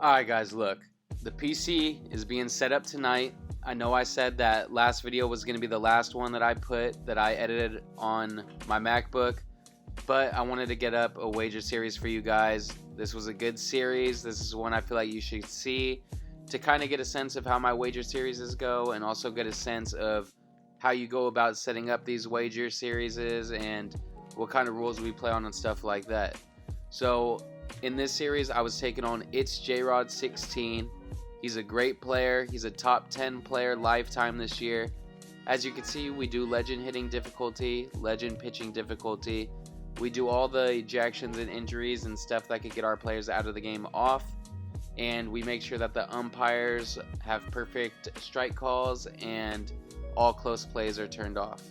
Alright guys, look, the PC is being set up tonight. I know I said that last video was going to be the last one that I edited on my MacBook, but I wanted to get up a wager series for you guys. This was a good series. This is one I feel like you should see to kind of get a sense of how my wager series go, and also get a sense of how you go about setting up these wager series and what kind of rules we play on and stuff like that. So in this series, I was taking on It's J-Rod 16. He's a great player. He's a top 10 player lifetime this year. As you can see, we do legend hitting difficulty, legend pitching difficulty. We do all the ejections and injuries and stuff that could get our players out of the game off. And we make sure that the umpires have perfect strike calls and all close plays are turned off.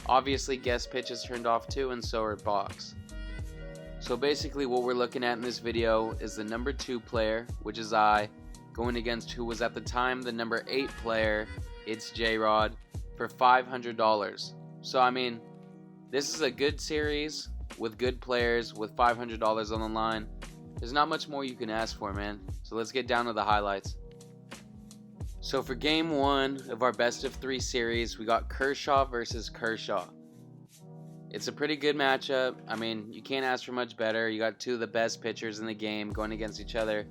Obviously, guess pitch is turned off too, and so are balks. So basically what we're looking at in this video is the number 2 player, which is I, going against who was at the time the number 8 player, It's J-Rod, for $500. So I mean, this is a good series with good players with $500 on the line. There's not much more you can ask for, man. So let's get down to the highlights. So for game 1 of our best of 3 series, we got Kershaw versus Kershaw. It's a pretty good matchup. I mean, you can't ask for much better. You got two of the best pitchers in the game going against each other.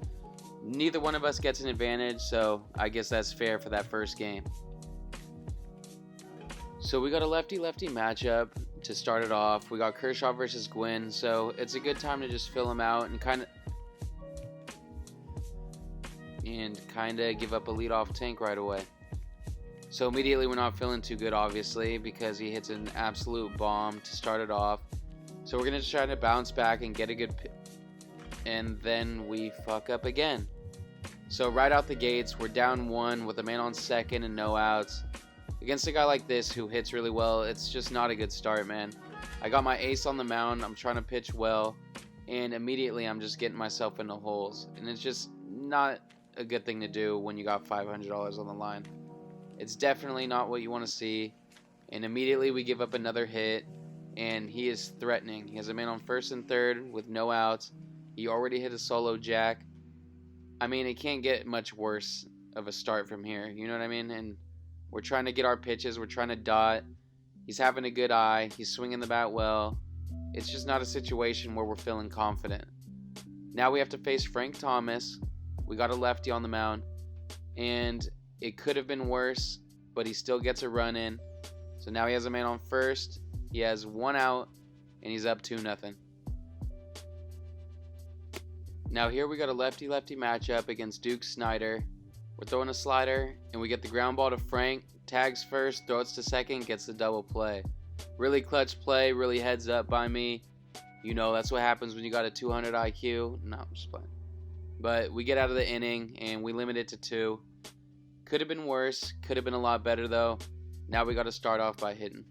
Neither one of us gets an advantage, so I guess that's fair for that first game. So we got a lefty-lefty matchup to start it off. We got Kershaw versus Gwynn, so it's a good time to just fill him out and kind of give up a leadoff tank right away. So immediately we're not feeling too good, obviously, because he hits an absolute bomb to start it off. So we're going to just try to bounce back and get a good and then we fuck up again. So right out the gates, we're down 1 with a man on second and no outs. Against a guy like this who hits really well, it's just not a good start, man. I got my ace on the mound, I'm trying to pitch well, and immediately I'm just getting myself into holes. And it's just not a good thing to do when you got $500 on the line. It's definitely not what you want to see. And immediately we give up another hit, and he is threatening. He has a man on first and third with no outs. He already hit a solo jack. I mean, it can't get much worse of a start from here, you know what I mean? And we're trying to get our pitches, we're trying to dot. He's having a good eye, he's swinging the bat well. It's just not a situation where we're feeling confident. Now we have to face Frank Thomas. We got a lefty on the mound, and it could have been worse, but he still gets a run in. So now he has a man on first, he has 1 out, and he's up 2-0. Now here we got a lefty-lefty matchup against Duke Snyder. We're throwing a slider, and we get the ground ball to Frank, tags first, throws to second, gets the double play. Really clutch play, really heads up by me. You know, that's what happens when you got a 200 IQ. No, I'm just playing. But we get out of the inning, and we limit it to 2. Could have been worse, could have been a lot better though. Now we got to start off by hitting.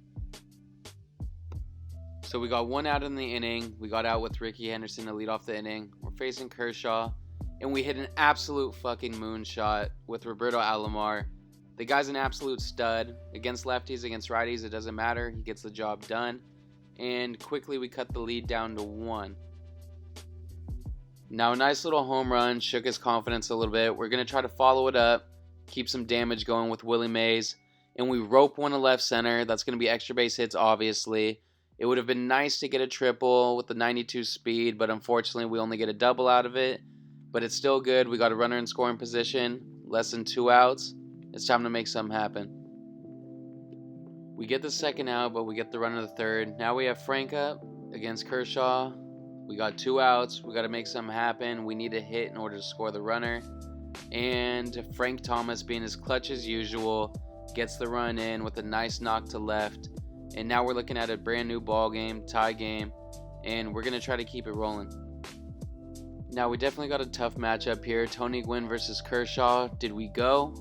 So we got 1 out in the inning. We got out with Ricky Henderson to lead off the inning. We're facing Kershaw, and we hit an absolute fucking moonshot with Roberto Alomar. The guy's an absolute stud. Against lefties, against righties, it doesn't matter. He gets the job done. And quickly we cut the lead down to 1. Now a nice little home run shook his confidence a little bit. We're going to try to follow it up, keep some damage going with Willie Mays, and we rope one to left center. That's going to be extra base hits, obviously. It would have been nice to get a triple with the 92 speed, but unfortunately we only get a double out of it. But it's still good. We got a runner in scoring position, less than 2 outs. It's time to make something happen. We get the second out, but we get the runner the third. Now we have Frank up against Kershaw. We got 2 outs. We got to make something happen. We need a hit in order to score the runner. And Frank Thomas, being as clutch as usual, gets the run in with a nice knock to left. And now we're looking at a brand new ball game, tie game, and we're going to try to keep it rolling. Now we definitely got a tough matchup here. Tony Gwynn versus Kershaw. Did we go?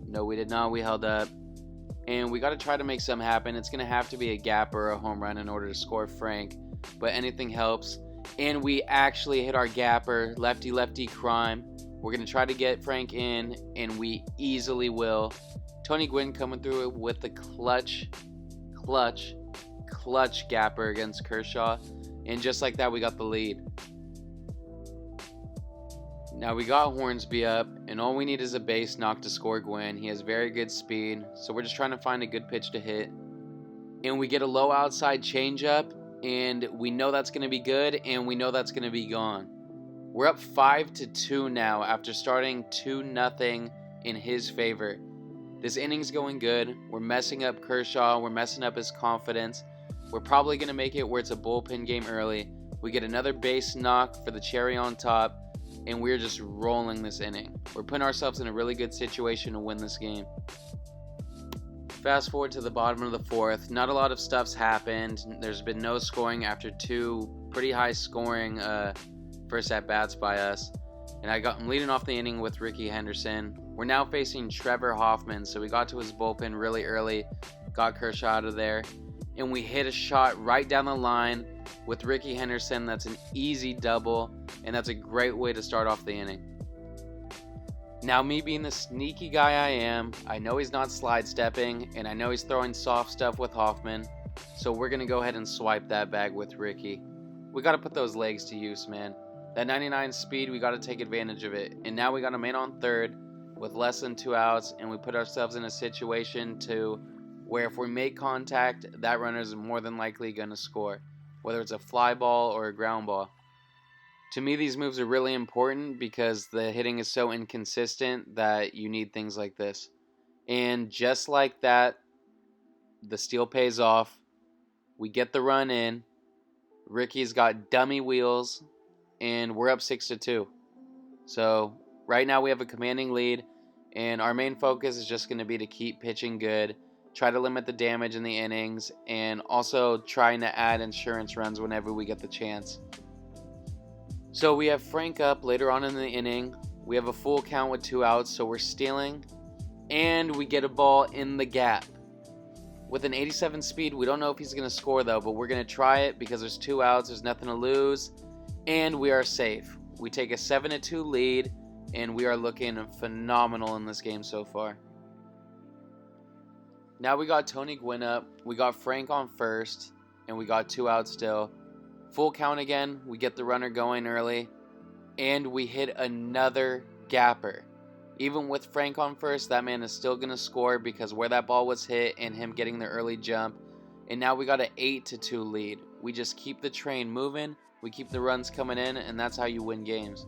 No, we did not. We held up. And we got to try to make something happen. It's going to have to be a gap or a home run in order to score Frank, but anything helps. And we actually hit our gapper, lefty-lefty crime. We're going to try to get Frank in, and we easily will. Tony Gwynn coming through it with the clutch gapper against Kershaw. And just like that, we got the lead. Now we got Hornsby up, and all we need is a base knock to score Gwynn. He has very good speed, so we're just trying to find a good pitch to hit. And we get a low outside changeup, and we know that's going to be good, and we know that's going to be gone. We're up 5-2 now after starting 2-0 in his favor. This inning's going good. We're messing up Kershaw. We're messing up his confidence. We're probably going to make it where it's a bullpen game early. We get another base knock for the cherry on top, and we're just rolling this inning. We're putting ourselves in a really good situation to win this game. Fast forward to the bottom of the fourth. Not a lot of stuff's happened. There's been no scoring after two pretty high scoring first at-bats by us. And I'm leading off the inning with Ricky Henderson. We're now facing Trevor Hoffman, so we got to his bullpen really early, got Kershaw out of there, and we hit a shot right down the line with Ricky Henderson. That's an easy double, and that's a great way to start off the inning. Now, me being the sneaky guy I am, I know he's not slide stepping, and I know he's throwing soft stuff with Hoffman, so we're going to go ahead and swipe that bag with Ricky. We got to put those legs to use, man. That 99 speed, we got to take advantage of it. And now we got a man on third with less than 2 outs, and we put ourselves in a situation to where if we make contact, that runner is more than likely going to score, whether it's a fly ball or a ground ball. To me, these moves are really important because the hitting is so inconsistent that you need things like this. And just like that, the steal pays off. We get the run in. Ricky's got dummy wheels, and we're up 6-2. So right now we have a commanding lead, and our main focus is just going to be to keep pitching good, try to limit the damage in the innings, and also trying to add insurance runs whenever we get the chance. So we have Frank up later on in the inning. We have a full count with 2 outs, so we're stealing, and we get a ball in the gap. With an 87 speed, we don't know if he's going to score though, but we're going to try it because there's 2 outs, there's nothing to lose, and we are safe. We take a 7-2 lead, and we are looking phenomenal in this game so far. Now we got Tony Gwynn up, we got Frank on first, and we got 2 outs still. Full count again, we get the runner going early, and we hit another gapper. Even with Frank on first, that man is still going to score because where that ball was hit and him getting the early jump. And now we got an 8-2 lead. We just keep the train moving, we keep the runs coming in, and that's how you win games.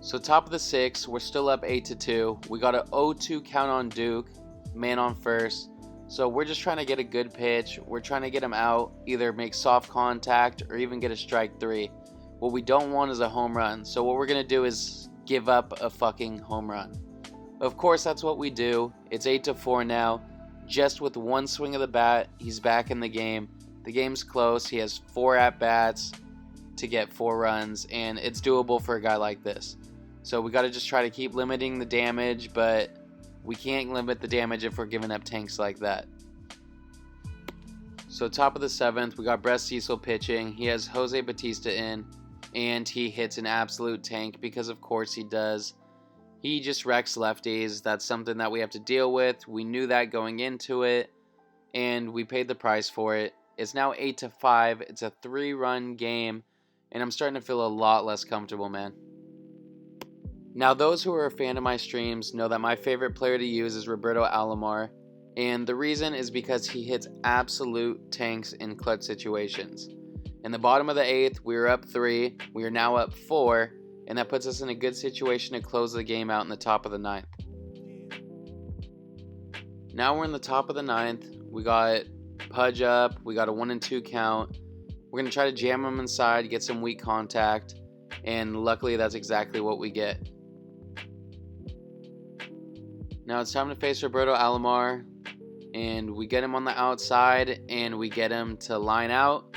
So top of the 6th, we're still up 8-2. We got an 0-2 count on Duke, man on first. So we're just trying to get a good pitch. We're trying to get him out, either make soft contact or even get a strike 3. What we don't want is a home run. So what we're going to do is give up a fucking home run. Of course, that's what we do. It's 8-4 now. Just with one swing of the bat, he's back in the game. The game's close. He has 4 at-bats to get 4 runs, and it's doable for a guy like this. So we got to just try to keep limiting the damage, but we can't limit the damage if we're giving up tanks like that. So top of the 7th, we got Brett Cecil pitching. He has Jose Batista in, and he hits an absolute tank because of course he does. He just wrecks lefties. That's something that we have to deal with. We knew that going into it, and we paid the price for it. It's now 8-5. It's a 3-run game, and I'm starting to feel a lot less comfortable, man. Now, those who are a fan of my streams know that my favorite player to use is Roberto Alomar, and the reason is because he hits absolute tanks in clutch situations. In the bottom of the 8th, we were up 3, we are now up 4, and that puts us in a good situation to close the game out in the top of the 9th. Now we're in the top of the 9th, we got Pudge up, we got a 1-2 count. We're going to try to jam him inside, get some weak contact, and luckily that's exactly what we get. Now it's time to face Roberto Alomar, and we get him on the outside, and we get him to line out.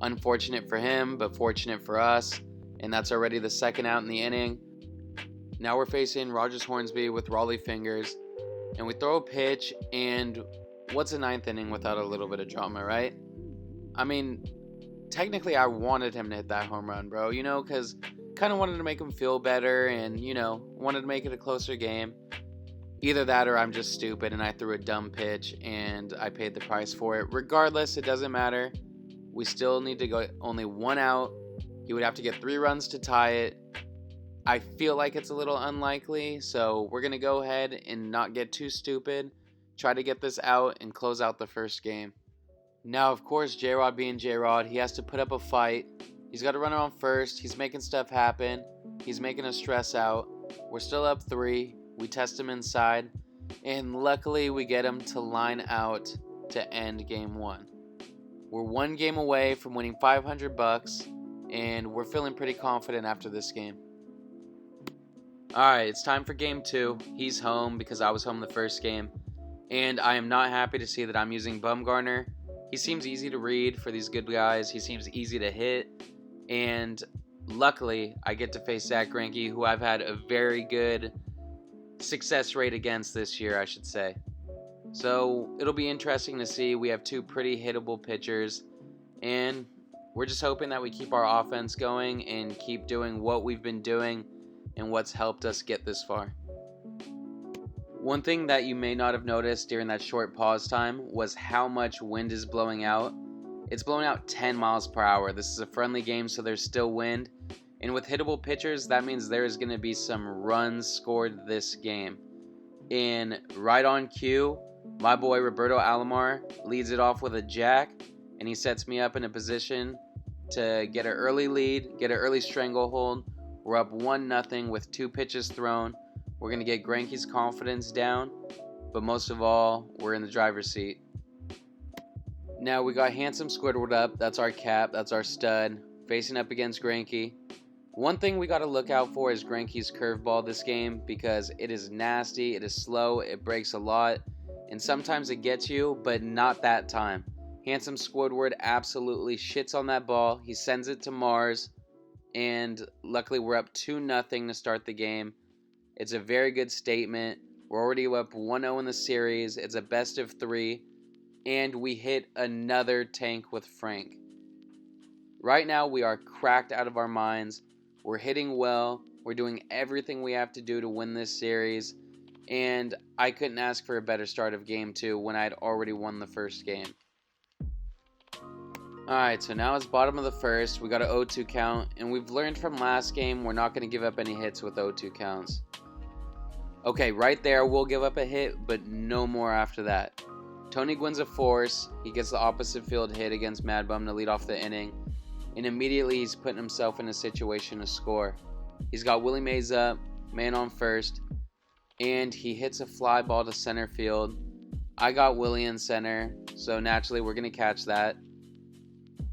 Unfortunate for him, but fortunate for us, and that's already the 2nd out in the inning. Now we're facing Rogers Hornsby with Raleigh fingers, and we throw a pitch, and what's a 9th inning without a little bit of drama, right? I mean, technically I wanted him to hit that home run, bro, because kind of wanted to make him feel better and, wanted to make it a closer game. Either that or I'm just stupid and I threw a dumb pitch and I paid the price for it. Regardless, it doesn't matter. We still need to go only 1 out. He would have to get 3 runs to tie it. I feel like it's a little unlikely, so we're going to go ahead and not get too stupid, try to get this out and close out the first game. Now, of course, J-Rod being J-Rod, he has to put up a fight. He's got to run on first. He's making stuff happen. He's making us stress out. We're still up 3. We test him inside, and luckily we get him to line out to end game 1. We're 1 game away from winning $500, and we're feeling pretty confident after this game. Alright, it's time for game 2. He's home because I was home the first game, and I am not happy to see that I'm using Bumgarner. He seems easy to read for these good guys. He seems easy to hit, and luckily I get to face Zack Greinke, who I've had a very good success rate against this year, I should say. So it'll be interesting to see. We have 2 pretty hittable pitchers, and we're just hoping that we keep our offense going and keep doing what we've been doing and what's helped us get this far. One thing that you may not have noticed during that short pause time was how much wind is blowing out. It's blowing out 10 miles per hour. This is a friendly game, so there's still wind. And with hittable pitchers, that means there is going to be some runs scored this game. And right on cue, my boy Roberto Alomar leads it off with a jack, and he sets me up in a position to get an early lead, get an early stranglehold. We're up 1-0 with 2 pitches thrown. We're going to get Greinke's confidence down, but most of all, we're in the driver's seat. Now we got Handsome Squidward up. That's our cap. That's our stud. Facing up against Greinke. One thing we got to look out for is Greinke's curveball this game, because it is nasty, it is slow, it breaks a lot, and sometimes it gets you, but not that time. Handsome Squidward absolutely shits on that ball. He sends it to Mars, and luckily we're up 2-0 to start the game. It's a very good statement. We're already up 1-0 in the series. It's a best of 3, and we hit another tank with Frank. Right now we are cracked out of our minds. We're hitting well. We're doing everything we have to do to win this series, and I couldn't ask for a better start of game 2 when I had already won the first game. Alright, so now it's bottom of the first. We got an 0-2 count, and we've learned from last game we're not going to give up any hits with 0-2 counts. Okay, right there we'll give up a hit, but no more after that. Tony Gwynn's a force. He gets the opposite field hit against Mad Bum to lead off the inning, and immediately he's putting himself in a situation to score. He's got Willie Mays up, man on first, and he hits a fly ball to center field. I got Willie in center, so naturally we're going to catch that.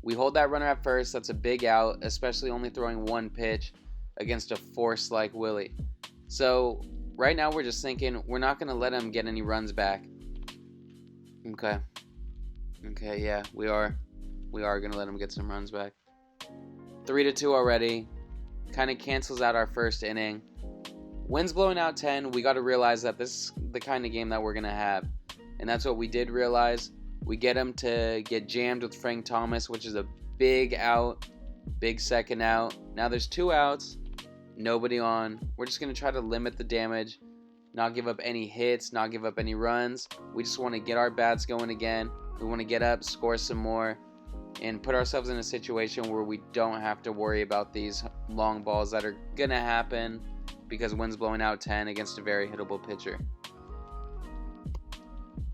We hold that runner at first. That's a big out, especially only throwing 1 pitch against a force like Willie. So right now we're just thinking we're not going to let him get any runs back. Okay, yeah, we are going to let him get some runs back. 3-2 already. Kind of cancels out our first inning. Wind's blowing out 10. We got to realize that this is the kind of game that we're going to have. And that's what we did realize. We get him to get jammed with Frank Thomas, which is a big out, big second out. Now there's 2 outs, nobody on. We're just going to try to limit the damage, not give up any hits, not give up any runs. We just want to get our bats going again. We want to get up, score some more, and put ourselves in a situation where we don't have to worry about these long balls that are going to happen because wind's blowing out 10 against a very hittable pitcher.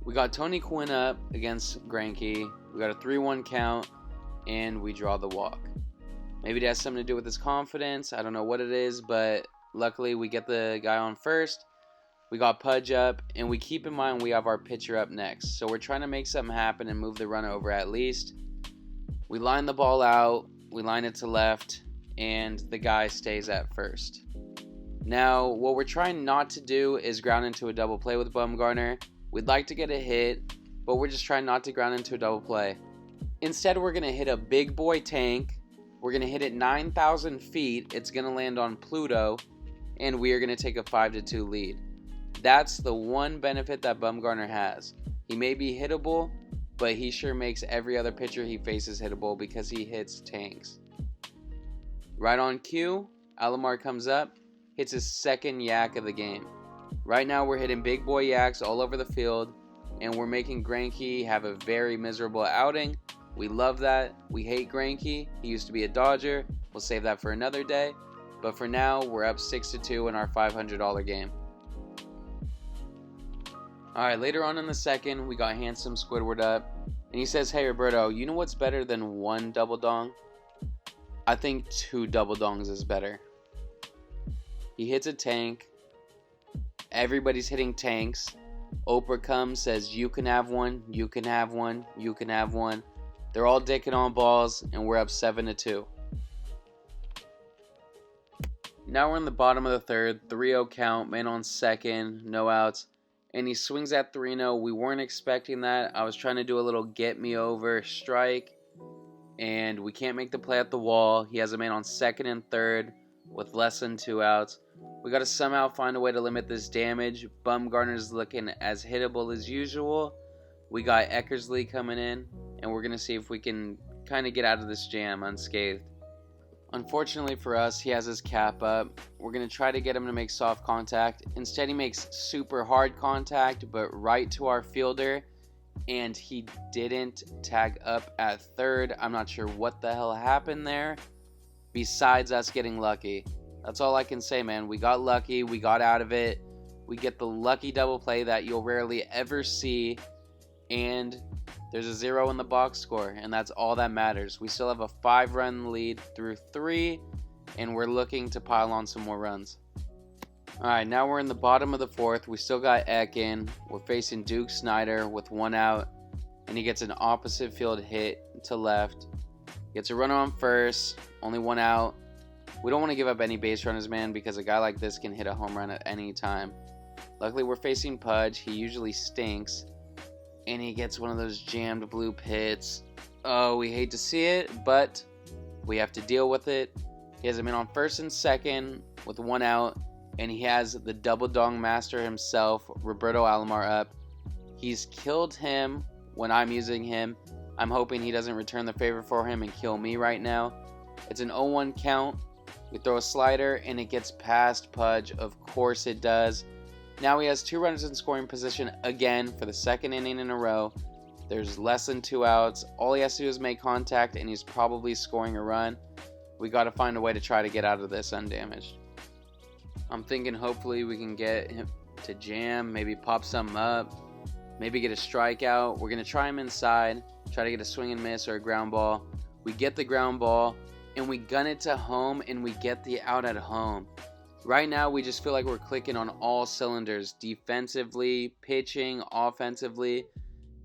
We got Tony Gwynn up against Greinke. We got a 3-1 count, and we draw the walk. Maybe it has something to do with his confidence. I don't know what it is, but luckily we get the guy on first. We got Pudge up, and we keep in mind we have our pitcher up next. So we're trying to make something happen and move the runner over at least. We line the ball out. We line it to left, and the guy stays at first. Now, what we're trying not to do is ground into a double play with Bumgarner. We'd like to get a hit, but we're just trying not to ground into a double play. Instead, we're going to hit a big boy tank. We're going to hit it 9,000 feet. It's going to land on Pluto, and we are going to take a 5-2 lead. That's the one benefit that Bumgarner has. He may be hittable, but he sure makes every other pitcher he faces hittable because he hits tanks. Right on cue, Alomar comes up, hits his second yak of the game. Right now we're hitting big boy yaks all over the field, and we're making Greinke have a very miserable outing. We love that. We hate Greinke. He used to be a Dodger. We'll save that for another day. But for now, we're up 6-2 in our $500 game. Alright, later on in the second, we got Handsome Squidward up. And he says, "Hey Roberto, you know what's better than one double dong? I think 2 double dongs is better." He hits a tank. Everybody's hitting tanks. Oprah comes, says, "You can have one, you can have one, you can have one." They're all dicking on balls, and we're up 7-2. Now we're in the bottom of the third, 3-0 count, man on second, no outs. And he swings at 3-0. We weren't expecting that. I was trying to do a little get me over strike, and we can't make the play at the wall. He has a man on second and third with less than 2 outs. We got to somehow find a way to limit this damage. Bumgarner's looking as hittable as usual. We got Eckersley coming in, and we're going to see if we can kind of get out of this jam unscathed. Unfortunately for us, he has his cap up. We're going to try to get him to make soft contact. Instead, he makes super hard contact, but right to our fielder, and he didn't tag up at third. I'm not sure what the hell happened there, besides us getting lucky. That's all I can say, man. We got lucky. We got out of it. We get the lucky double play that you'll rarely ever see, and there's a 0 in the box score, and that's all that matters. We still have a 5-run lead through 3, and we're looking to pile on some more runs. Alright, now we're in the bottom of the fourth. We still got Eck in. We're facing Duke Snyder with 1 out, and he gets an opposite field hit to left. Gets a runner on first, only 1 out. We don't want to give up any base runners, man, because a guy like this can hit a home run at any time. Luckily, we're facing Pudge. He usually stinks, and he gets one of those jammed blue pits. Oh, we hate to see it, but we have to deal with it. He has him in on first and second with 1 out, and he has the double dong master himself, Roberto Alomar, up. He's killed him when I'm using him. I'm hoping he doesn't return the favor for him and kill me right now. It's an 0-1 count. We throw a slider, and it gets past Pudge. Of course it does. Now he has 2 runners in scoring position again for the second inning in a row. There's less than 2 outs. All he has to do is make contact, and he's probably scoring a run. We got to find a way to try to get out of this undamaged. I'm thinking hopefully we can get him to jam, maybe pop something up, maybe get a strikeout. We're going to try him inside, try to get a swing and miss or a ground ball. We get the ground ball, and we gun it to home, and we get the out at home. Right now, we just feel like we're clicking on all cylinders. Defensively, pitching, offensively.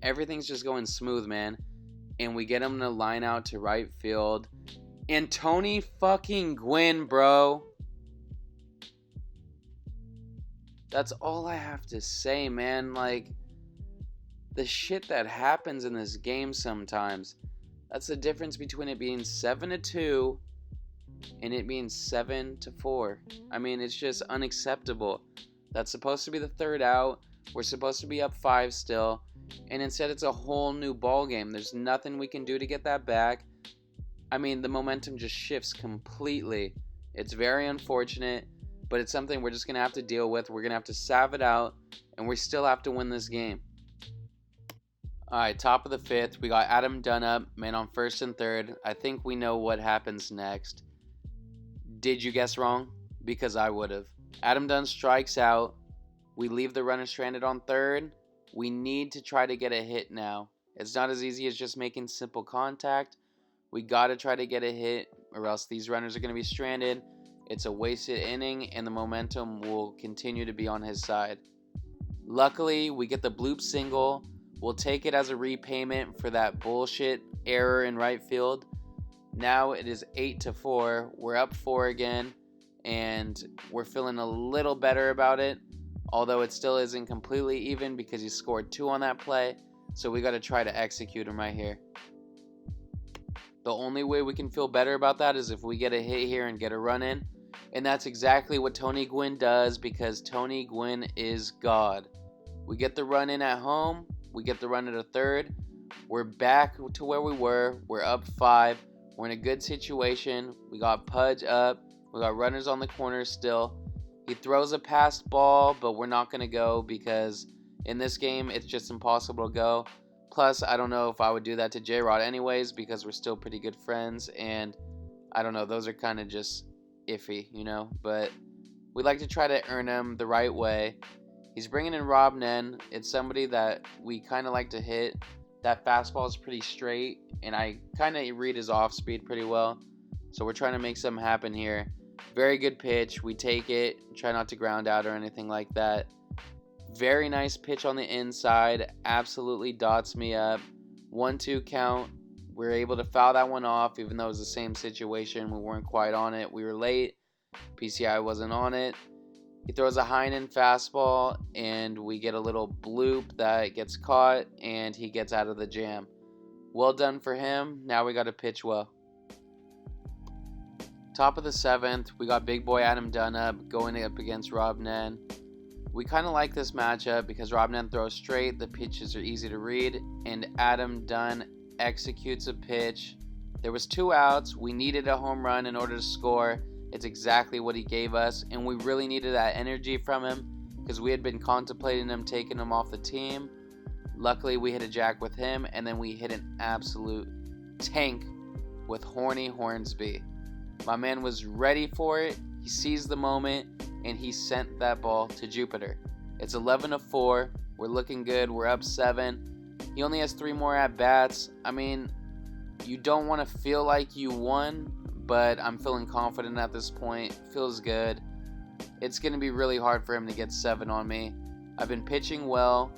Everything's just going smooth, man. And we get him to line out to right field. And Tony fucking Gwynn, bro. That's all I have to say, man. Like, the shit that happens in this game sometimes. That's the difference between it being 7-2 and it being 7-4. I mean, it's just unacceptable. That's supposed to be the third out. We're supposed to be up 5 still, and instead it's a whole new ball game. There's nothing we can do to get that back. I mean, the momentum just shifts completely. It's very unfortunate, but it's something we're just going to have to deal with. We're going to have to salve it out, and we still have to win this game. Alright, top of the 5th, we got Adam Dunn up, man on first and third. I think we know what happens next. Did you guess wrong? Because I would have. Adam Dunn strikes out. We leave the runner stranded on third. We need to try to get a hit now. It's not as easy as just making simple contact. We got to try to get a hit, or else these runners are going to be stranded. It's a wasted inning, and the momentum will continue to be on his side. Luckily, we get the bloop single. We'll take it as a repayment for that bullshit error in right field. Now it is 8-4. We're up 4 again, and we're feeling a little better about it, although it still isn't completely even because he scored 2 on that play, so we got to try to execute him right here. The only way we can feel better about that is if we get a hit here and get a run in, and that's exactly what Tony Gwynn does, because Tony Gwynn is God. We get the run in at home. We get the run at a third. We're back to where we were. We're up 5. We're in a good situation. We got Pudge up. We got runners on the corners still. He throws a passed ball, but we're not going to go because in this game, it's just impossible to go. Plus, I don't know if I would do that to J-Rod anyways because we're still pretty good friends. And I don't know. Those are kind of just iffy, you know, but we like to try to earn him the right way. He's bringing in Rob Nen. It's somebody that we kind of like to hit. That fastball is pretty straight, and I kind of read his off speed pretty well. So we're trying to make something happen here. Very good pitch. We take it. Try not to ground out or anything like that. Very nice pitch on the inside. Absolutely dots me up. 1-2 count. We were able to foul that one off, even though it was the same situation. We weren't quite on it. We were late. PCI wasn't on it. He throws a high-end fastball, and we get a little bloop that gets caught, and he gets out of the jam. Well done for him. Now we got to pitch well. Top of the 7th, we got big boy Adam Dunn up, going up against Rob Nen. We kind of like this matchup because Rob Nen throws straight, the pitches are easy to read, and Adam Dunn executes a pitch. There was 2 outs. We needed a home run in order to score. It's exactly what he gave us, and we really needed that energy from him because we had been contemplating him taking him off the team. Luckily, we hit a jack with him, and then we hit an absolute tank with Horny Hornsby. My man was ready for it. He seized the moment, and he sent that ball to Jupiter. It's 11-4. We're looking good. We're up 7. He only has 3 more at-bats. I mean, you don't want to feel like you won, but I'm feeling confident at this point. Feels good. It's going to be really hard for him to get 7 on me. I've been pitching well,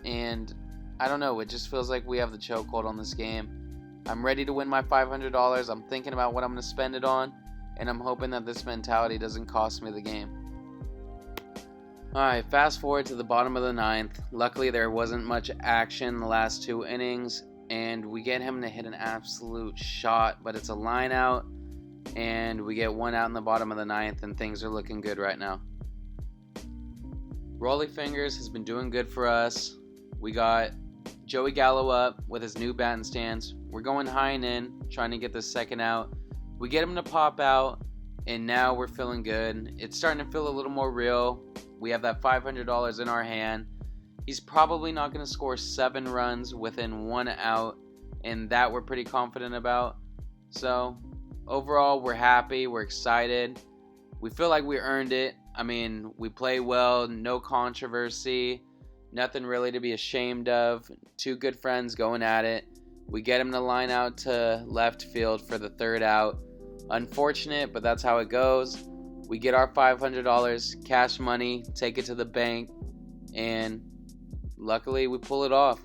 and I don't know. It just feels like we have the chokehold on this game. I'm ready to win my $500. I'm thinking about what I'm going to spend it on, and I'm hoping that this mentality doesn't cost me the game. Alright, fast forward to the bottom of the 9th. Luckily, there wasn't much action in the last 2 innings, and we get him to hit an absolute shot, but it's a line out, and we get 1 out in the bottom of the 9th, and things are looking good right now. Rolly Fingers has been doing good for us. We got Joey Gallo up with his new batting stance. We're going high and in, trying to get the 2nd out. We get him to pop out, and now we're feeling good. It's starting to feel a little more real. We have that $500 in our hand. He's probably not going to score 7 runs within 1 out, and that we're pretty confident about. So, overall, we're happy. We're excited. We feel like we earned it. I mean, we play well, no controversy, nothing really to be ashamed of. 2 good friends going at it. We get him to line out to left field for the 3rd out. Unfortunate, but that's how it goes. We get our $500 cash money, take it to the bank, and luckily we pull it off.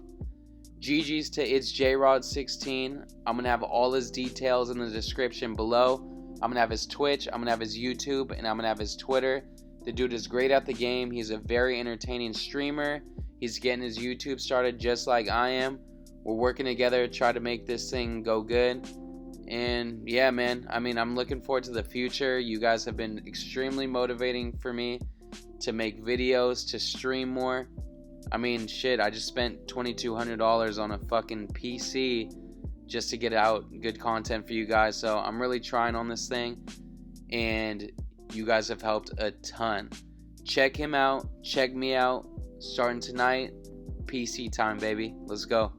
GG's to It's JRod16. I'm going to have all his details in the description below. I'm going to have his Twitch, I'm going to have his YouTube, and I'm going to have his Twitter. The dude is great at the game. He's a very entertaining streamer. He's getting his YouTube started just like I am. We're working together to try to make this thing go good. And yeah, man, I mean, I'm looking forward to the future. You guys have been extremely motivating for me to make videos, to stream more. I mean, shit, I just spent $2,200 on a fucking PC just to get out good content for you guys. So I'm really trying on this thing, and you guys have helped a ton. Check him out. Check me out. Starting tonight. PC time, baby. Let's go.